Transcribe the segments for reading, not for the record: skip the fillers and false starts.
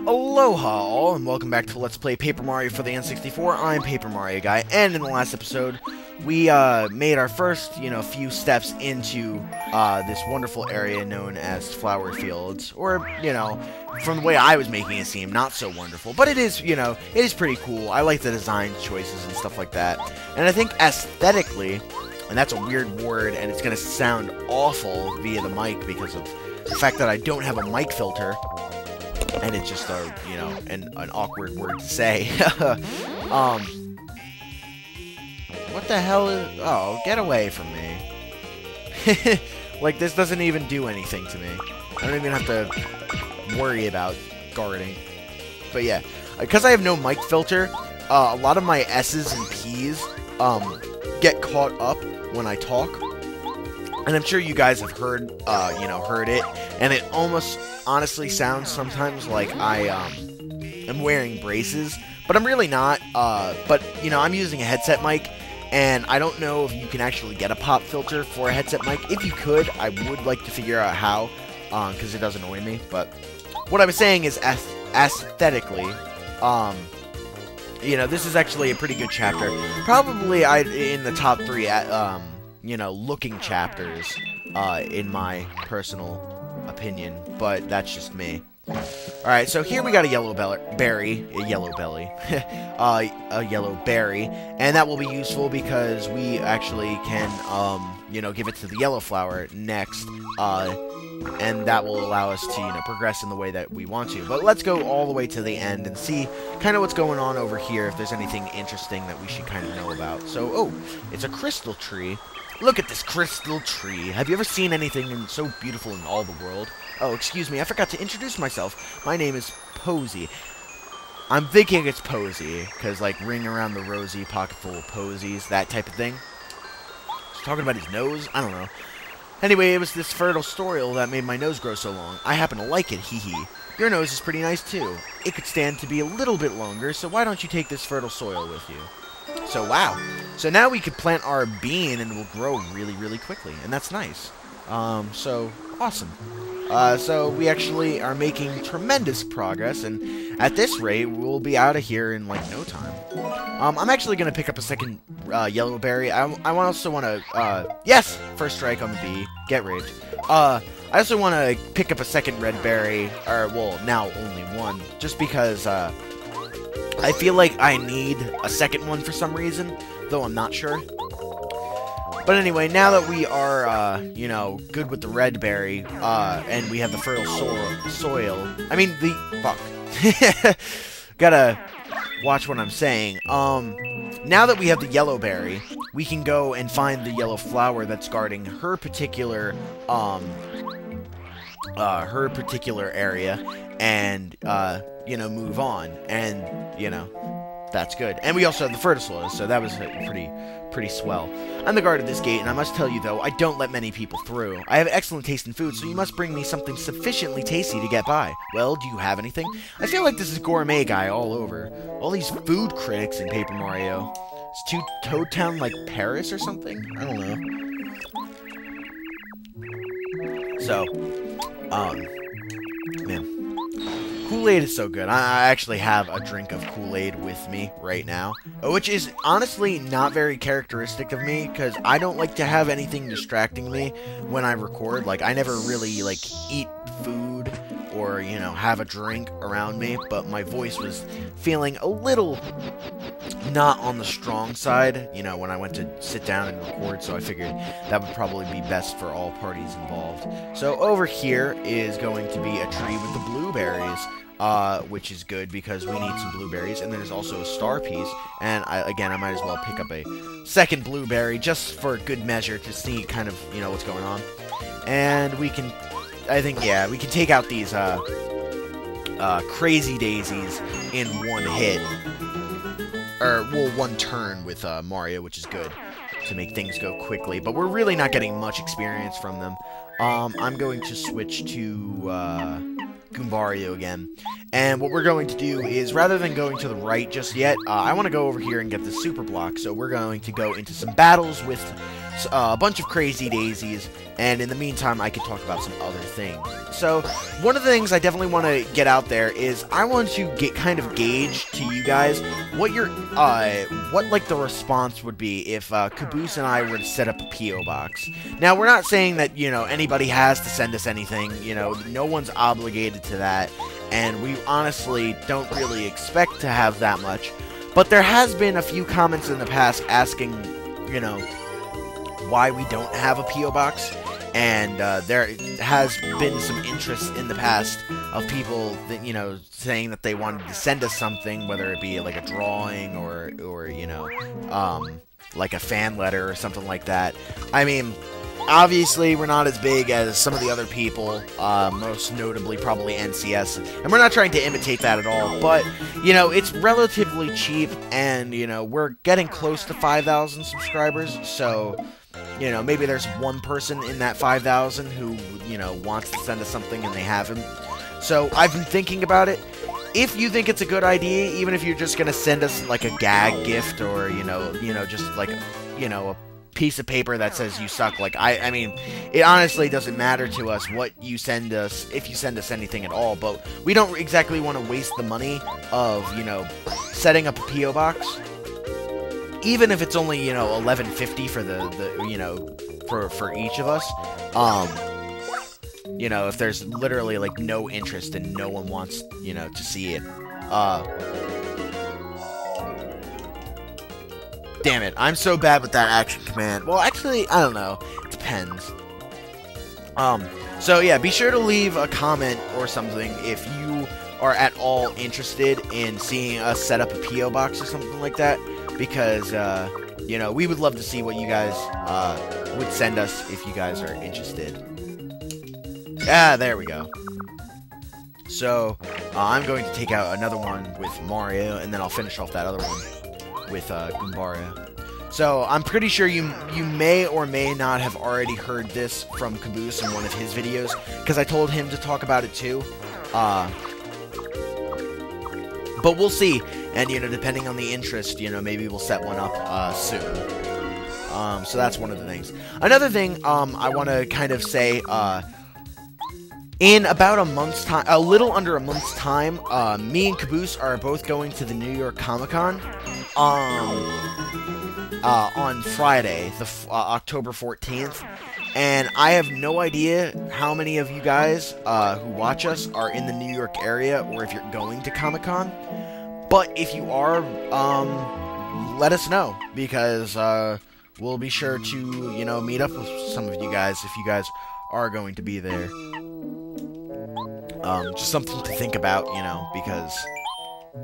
Aloha all, and welcome back to Let's Play Paper Mario for the N64. I'm Paper Mario Guy, and in the last episode, we made our first, few steps into this wonderful area known as Flower Fields, or, from the way I was making it seem, not so wonderful, but it is, it is pretty cool. I like the design choices and stuff like that, and I think aesthetically, and that's a weird word, and it's going to sound awful via the mic because of the fact that I don't have a mic filter. And it's just an awkward word to say. What the hell is... Oh, get away from me. Like, this doesn't even do anything to me. I don't even have to worry about guarding. But yeah, because I have no mic filter, a lot of my S's and P's get caught up when I talk. And I'm sure you guys have heard, heard it, and it almost honestly sounds sometimes like I am wearing braces, but I'm really not. But I'm using a headset mic, and I don't know if you can actually get a pop filter for a headset mic. If you could, I would like to figure out how, because it does annoy me. But what I was saying is aesthetically, this is actually a pretty good chapter. Probably in the top 3 looking chapters, in my personal opinion, but that's just me. Alright, so here we got a yellow berry, a yellow berry, and that will be useful because we actually can, give it to the yellow flower next, and that will allow us to, progress in the way that we want to. But let's go all the way to the end and see kind of what's going on over here, if there's anything interesting that we should kind of know about. So, oh, it's a crystal tree. Look at this crystal tree. Have you ever seen anything so beautiful in all the world? Oh, excuse me, I forgot to introduce myself. My name is Posy. I'm thinking it's Posy, because, like, ring around the rosy, pocket full of posies, that type of thing. He's talking about his nose? I don't know. Anyway, it was this fertile soil that made my nose grow so long. I happen to like it, hee-hee. Your nose is pretty nice, too. It could stand to be a little bit longer, so why don't you take this fertile soil with you? So, wow. So now we could plant our bean and it will grow really, really quickly. And that's nice. So, awesome. So we actually are making tremendous progress. And at this rate, we'll be out of here in, like, no time. I'm actually going to pick up a second yellow berry. I also want to... yes! First strike on the bee. Get raped. I also want to pick up a second red berry. Or, well, now only one. Just because... I feel like I need a second one for some reason, though I'm not sure. But anyway, now that we are, good with the red berry, and we have the fertile soil, I mean, fuck. Gotta watch what I'm saying. Now that we have the yellow berry, we can go and find the yellow flower that's guarding her particular area, and, move on, and, that's good. And we also have the fertile soil, so that was pretty swell. I'm the guard of this gate, and I must tell you, though, I don't let many people through. I have excellent taste in food, so you must bring me something sufficiently tasty to get by. Well, do you have anything? I feel like this is Gourmet Guy all over. All these food critics in Paper Mario. Is Toad Town like Paris or something? I don't know. So, man. Kool-Aid is so good. I actually have a drink of Kool-Aid with me right now, which is honestly not very characteristic of me, because I don't like to have anything distracting me when I record. Like, I never really, like, eat food or, have a drink around me, but my voice was feeling a little not on the strong side, when I went to sit down and record, so I figured that would probably be best for all parties involved. So over here is going to be a tree with the blueberries, which is good because we need some blueberries, and there's also a star piece, and I might as well pick up a second blueberry just for good measure to see kind of, what's going on. And we can, I think, yeah, we can take out these, crazy daisies in one hit. Or, well, one turn with, Mario, which is good to make things go quickly. But we're really not getting much experience from them. I'm going to switch to, Goombario again. And what we're going to do is, rather than going to the right just yet, I want to go over here and get the super block. So we're going to go into some battles with a bunch of crazy daisies, and in the meantime, I can talk about some other things. So, one of the things I definitely want to get out there is I want to kind of gauge to you guys what your, what, like, the response would be if, Caboose and I were to set up a P.O. box. Now, we're not saying that, you know, anybody has to send us anything, you know, no one's obligated to that, and we honestly don't really expect to have that much. But there has been a few comments in the past asking, you know, why we don't have a P.O. box, and there has been some interest in the past of people that, you know, saying that they wanted to send us something, whether it be like a drawing or you know, like a fan letter or something like that. I mean, obviously, we're not as big as some of the other people, most notably probably NCS, and we're not trying to imitate that at all, but, you know, it's relatively cheap, and, you know, we're getting close to 5,000 subscribers, so, you know, maybe there's one person in that 5,000 who, you know, wants to send us something and they haven't. So, I've been thinking about it. If you think it's a good idea, even if you're just gonna send us, like, a gag gift, or, you know, just, like, you know, a piece of paper that says you suck, like, I mean, it honestly doesn't matter to us what you send us, if you send us anything at all, but we don't exactly want to waste the money of, you know, setting up a P.O. box, even if it's only, you know, $11.50 for the you know, for each of us. You know, if there's literally, like, no interest and no one wants, you know, to see it. Damn it, I'm so bad with that action command. Well, actually, I don't know. It depends. So yeah, be sure to leave a comment or something if you are at all interested in seeing us set up a P.O. box or something like that, because, you know, we would love to see what you guys, would send us if you guys are interested. Ah, there we go. So, I'm going to take out another one with Mario, and then I'll finish off that other one with, Goombaria. So, I'm pretty sure you may or may not have already heard this from Caboose in one of his videos, because I told him to talk about it too. But we'll see, and, you know, depending on the interest, you know, maybe we'll set one up, soon. So that's one of the things. Another thing, I want to kind of say, in about a month's time, a little under a month's time, me and Caboose are both going to the New York Comic-Con, on Friday, October 14th, and I have no idea how many of you guys, who watch us are in the New York area, or if you're going to Comic-Con, but if you are, let us know, because, we'll be sure to, you know, meet up with some of you guys if you guys are going to be there. Just something to think about, you know, because,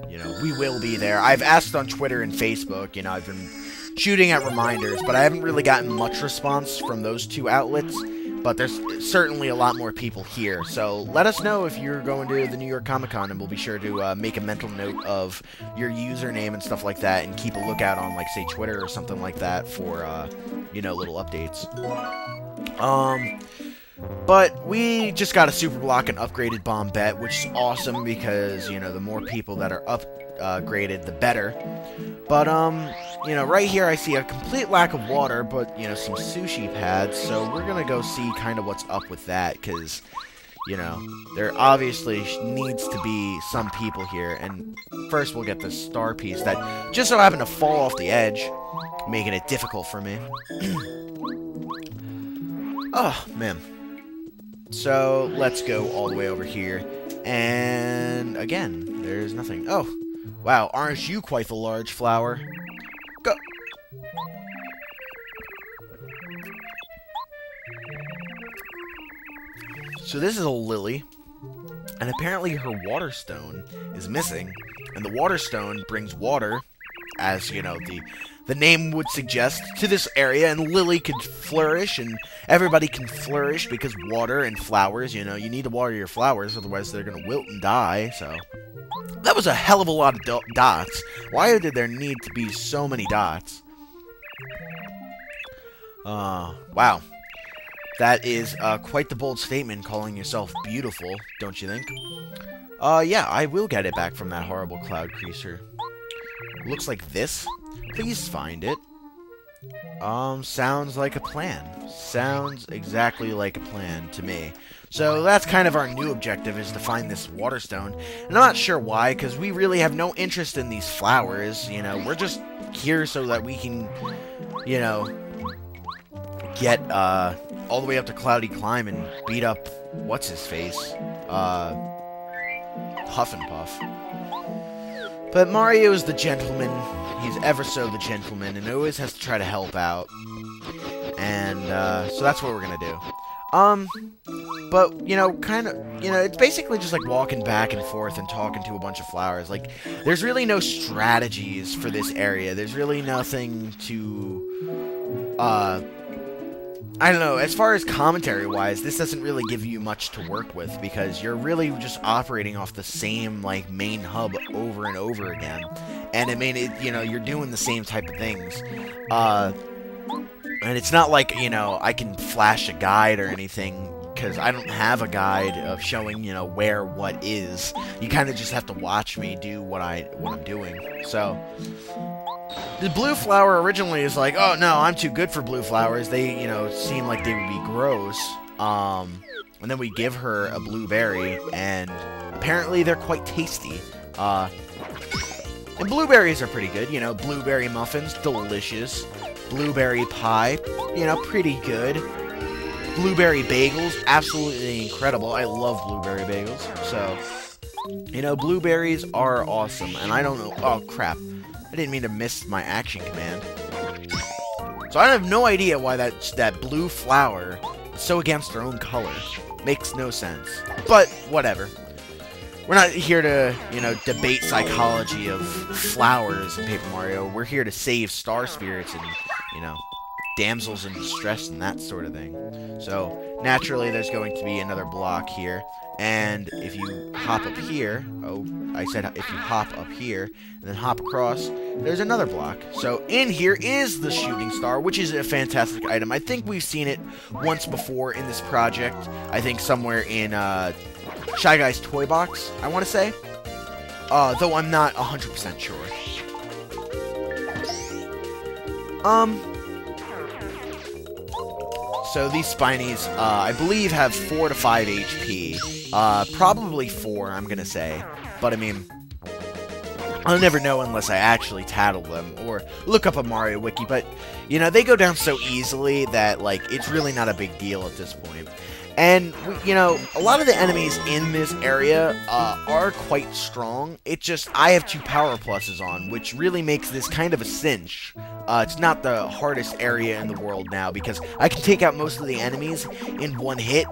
you know, we will be there. I've asked on Twitter and Facebook, you know, I've been shooting at reminders, but I haven't really gotten much response from those two outlets, but there's certainly a lot more people here, so let us know if you're going to the New York Comic-Con, and we'll be sure to, make a mental note of your username and stuff like that, and keep a lookout on, like, say, Twitter or something like that for, you know, little updates. But we just got a super block and upgraded Bombette, which is awesome because, you know, the more people that are upgraded, the better. But, you know, right here I see a complete lack of water, but, you know, some sushi pads, so we're gonna go see kind of what's up with that, because, you know, there obviously needs to be some people here, and first we'll get this star piece that just so happened to fall off the edge, making it difficult for me. Oh, man. So, let's go all the way over here. And, again, there's nothing. Oh, wow, aren't you quite the large flower? Go! So this is a lily. And apparently her water stone is missing. And the water stone brings water, as, you know, the name would suggest, to this area, and Lily can flourish, and everybody can flourish, because water and flowers, you know, you need to water your flowers, otherwise they're gonna wilt and die, so... That was a hell of a lot of dots. Why did there need to be so many dots? Wow. That is, quite the bold statement, calling yourself beautiful, don't you think? Yeah, I will get it back from that horrible cloud creature. Looks like this. Please find it. Sounds like a plan. Sounds exactly like a plan to me. So that's kind of our new objective, is to find this water stone. And I'm not sure why, because we really have no interest in these flowers, you know. We're just here so that we can, you know, get, all the way up to Cloudy Climb and beat up, what's-his-face? Huff and Puff. But Mario is the gentleman. He's ever so the gentleman, and always has to try to help out. And, so that's what we're gonna do. But, you know, it's basically just like walking back and forth and talking to a bunch of flowers. Like, there's really no strategies for this area. There's really nothing to, I don't know, as far as commentary-wise, this doesn't really give you much to work with, because you're really just operating off the same, like, main hub over and over again. And, I mean, you know, you're doing the same type of things. And it's not like, you know, I can flash a guide or anything, because I don't have a guide of showing, you know, where what is. You kind of just have to watch me do what I'm doing. So, the blue flower originally is like, oh no, I'm too good for blue flowers. They, you know, seem like they would be gross. And then we give her a blueberry, and apparently they're quite tasty. And blueberries are pretty good, you know, blueberry muffins, delicious. Blueberry pie, you know, pretty good. Blueberry bagels, absolutely incredible. I love blueberry bagels. So, you know, blueberries are awesome. And I don't know, oh crap. I didn't mean to miss my action command. So I have no idea why that blue flower is so against their own color. Makes no sense. But, whatever. We're not here to, you know, debate psychology of flowers in Paper Mario. We're here to save star spirits and, you know, damsels in distress and that sort of thing. So, naturally, there's going to be another block here. And if you hop up here, oh, I said if you hop up here, and then hop across, there's another block. So, in here is the shooting star, which is a fantastic item. I think we've seen it once before in this project. I think somewhere in, Shy Guy's Toy Box, I want to say. Though I'm not 100% sure. So these Spinies, I believe have 4 to 5 HP. Probably 4, I'm gonna say. But, I mean, I'll never know unless I actually tattle them or look up a Mario Wiki. But, you know, they go down so easily that, like, it's really not a big deal at this point. And, you know, a lot of the enemies in this area are quite strong. It's just, I have 2 power pluses on, which really makes this kind of a cinch. It's not the hardest area in the world now, because I can take out most of the enemies in one hit,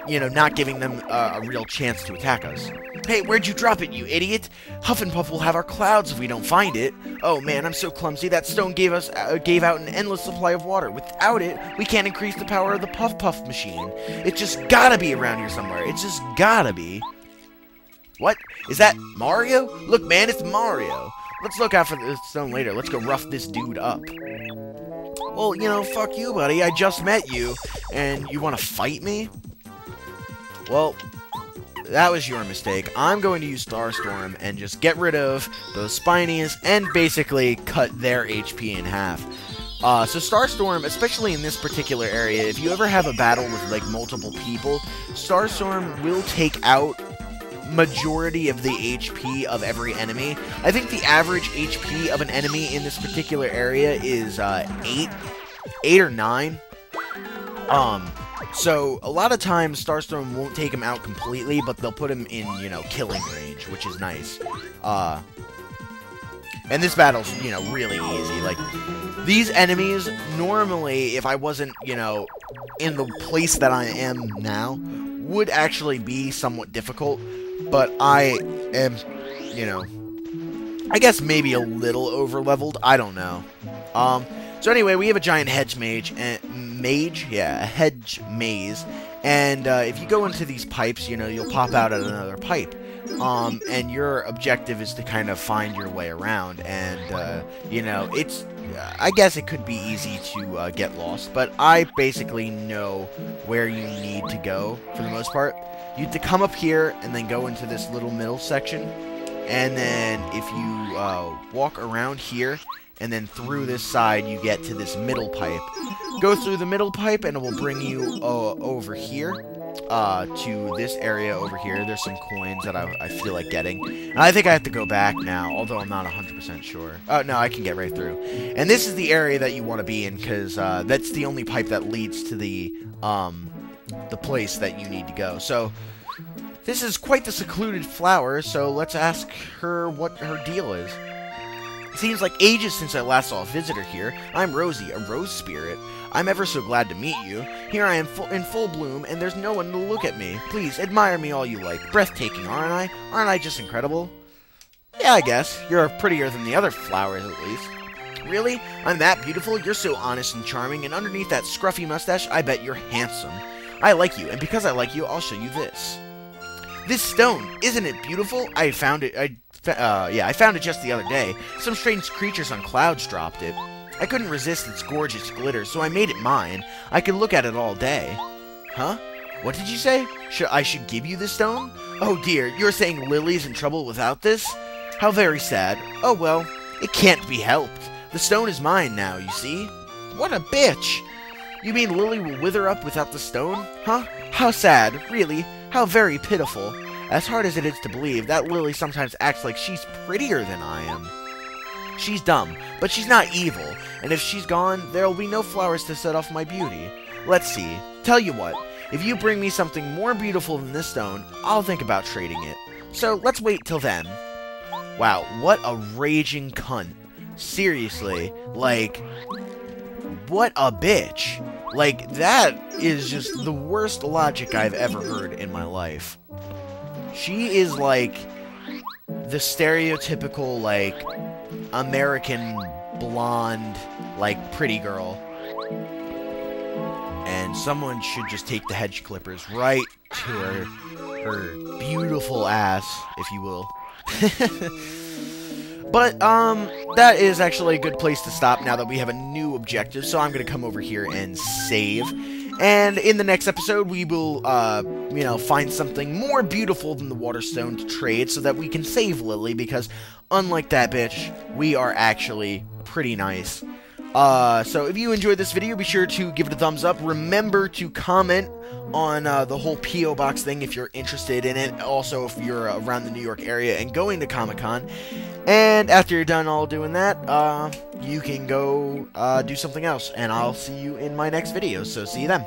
you know, not giving them a real chance to attack us. Hey, where'd you drop it, you idiot? Huff and Puff will have our clouds if we don't find it. Oh man, I'm so clumsy. That stone gave out an endless supply of water. Without it, we can't increase the power of the Puff Puff machine. It's just gotta be around here somewhere. It's just gotta be. What? Is that Mario? Look, man, it's Mario. Let's look out for the stone later. Let's go rough this dude up. Well, you know, fuck you, buddy. I just met you, and you want to fight me? Well, that was your mistake. I'm going to use Starstorm and just get rid of those Spinies and basically cut their HP in half. So Starstorm, especially in this particular area, if you ever have a battle with, like, multiple people, Starstorm will take out majority of the HP of every enemy. I think the average HP of an enemy in this particular area is 8 or 9. So a lot of times Starstorm won't take him out completely, but they'll put him in, you know, killing range, which is nice. And this battle's, you know, really easy. Like, these enemies, normally, if I wasn't, you know, in the place that I am now, would actually be somewhat difficult. But I am, you know, I guess maybe a little over-leveled. I don't know. So anyway, we have a giant hedge mage, a hedge maze. And if you go into these pipes, you know, you'll pop out at another pipe. And your objective is to kind of find your way around. And, you know, it's, I guess it could be easy to get lost. But I basically know where you need to go, for the most part. You have to come up here and then go into this little middle section. And then if you walk around here and then through this side you get to this middle pipe. Go through the middle pipe, and it will bring you over here, to this area over here. There's some coins that I feel like getting. And I think I have to go back now, although I'm not 100% sure. Oh, no, I can get right through. And this is the area that you want to be in, because that's the only pipe that leads to the place that you need to go. So, this is quite the secluded flower, so let's ask her what her deal is. It seems like ages since I last saw a visitor here. I'm Rosie, a rose spirit. I'm ever so glad to meet you. Here I am in full bloom, and there's no one to look at me. Please, admire me all you like. Breathtaking, aren't I? Aren't I just incredible? Yeah, I guess. You're prettier than the other flowers, at least. Really? I'm that beautiful? You're so honest and charming, and underneath that scruffy mustache, I bet you're handsome. I like you, and because I like you, I'll show you this. This stone, isn't it beautiful? I found it, I found it just the other day. Some strange creatures on clouds dropped it. I couldn't resist its gorgeous glitter, so I made it mine. I could look at it all day. Huh? What did you say? I should give you this stone? Oh dear, you're saying Lily's in trouble without this? How very sad. Oh well, it can't be helped. The stone is mine now, you see? What a bitch! You mean Lily will wither up without the stone? Huh? How sad, really. How very pitiful. As hard as it is to believe, that Lily sometimes acts like she's prettier than I am. She's dumb, but she's not evil, and if she's gone, there'll be no flowers to set off my beauty. Let's see. Tell you what, if you bring me something more beautiful than this stone, I'll think about trading it. So, let's wait till then. Wow, what a raging cunt. Seriously, like, what a bitch. Like, that is just the worst logic I've ever heard in my life. She is like the stereotypical, like, American blonde, like, pretty girl. And someone should just take the hedge clippers right to her beautiful ass, if you will. But, that is actually a good place to stop now that we have a new objective, so I'm gonna come over here and save. And in the next episode, we will, you know, find something more beautiful than the water stone to trade so that we can save Lily, because unlike that bitch, we are actually pretty nice. So if you enjoyed this video, be sure to give it a thumbs up. Remember to comment on the whole P.O. Box thing if you're interested in it. Also, if you're around the New York area and going to Comic-Con. And after you're done all doing that, you can go do something else. And I'll see you in my next video. So see you then.